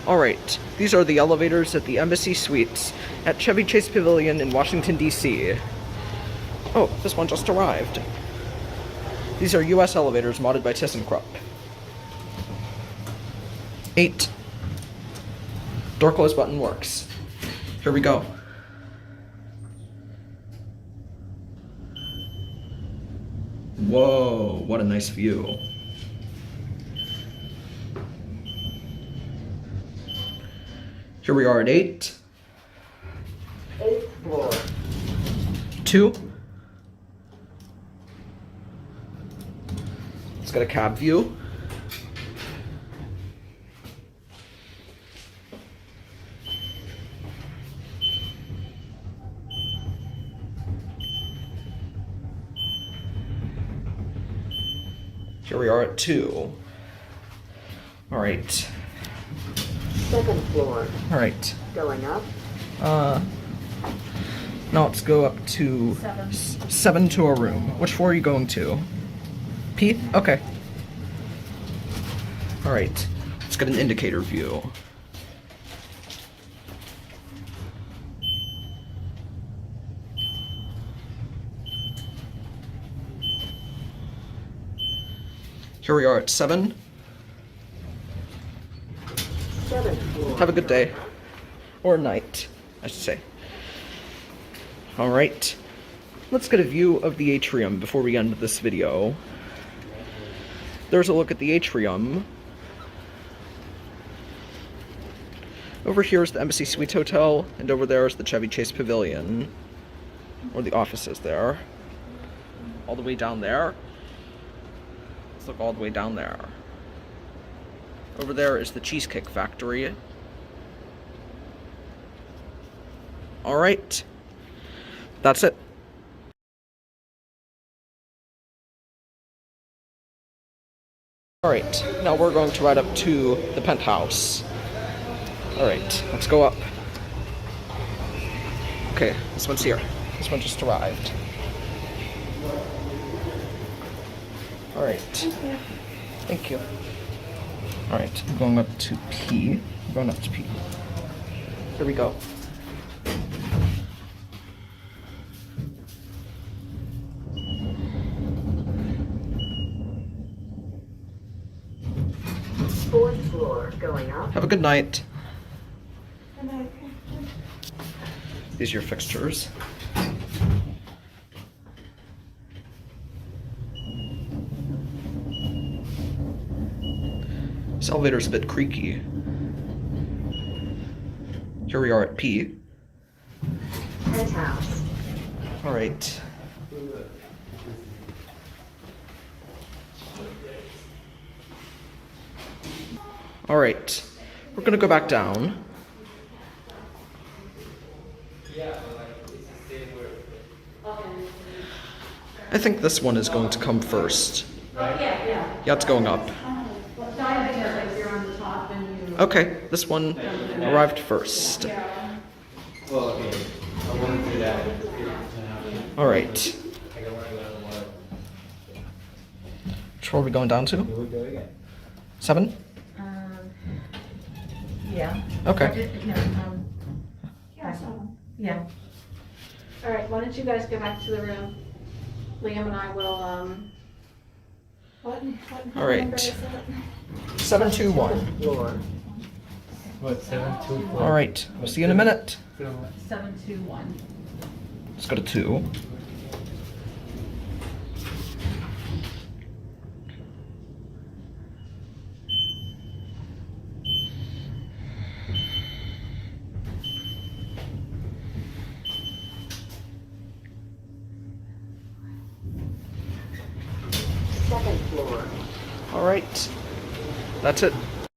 Alright, these are the elevators at the Embassy Suites at Chevy Chase Pavilion in Washington, D.C. Oh, this one just arrived. These are US elevators modded by ThyssenKrupp. 8. Door close button works. Here we go. Whoa, what a nice view. Here we are at 8. 8th floor. 2. Let's get a cab view. Here we are at 2. All right. 2nd floor. All right. Going up. Now let's go up to 7 to a room. Which floor are you going to? P? Okay. All right. Let's get an indicator view. Here we are at 7. 7th floor. Have a good day. Or night, I should say. Alright. Let's get a view of the atrium before we end this video. There's a look at the atrium. Over here is the Embassy Suites Hotel, and over there is the Chevy Chase Pavilion. Or the offices there. All the way down there. Let's look all the way down there. Over there is the Cheesecake Factory. Alright. That's it. Alright, now we're going to ride up to the penthouse. Alright, let's go up. Okay, this one's here. This one just arrived. Alright. Thank you. Alright, I'm going up to P. I'm going up to P. Here we go. Fourth floor. Going up. Have a good night. Good night. These are your fixtures. This elevator's a bit creaky. Here we are at P. Penthouse. Alright. Alright. We're gonna go back down. I think this one is going to come first. Yeah, it's going up. Okay, this one arrived first. Alright. Which floor are we going down to? 7? Yeah. Okay. Yeah. All right, why don't you guys go back to the room? Liam and I will, what All right. number is it? 721. Floor. What, 724? Alright, we'll see you in a minute. 721. Let's go to 2. Second floor. Alright. That's it.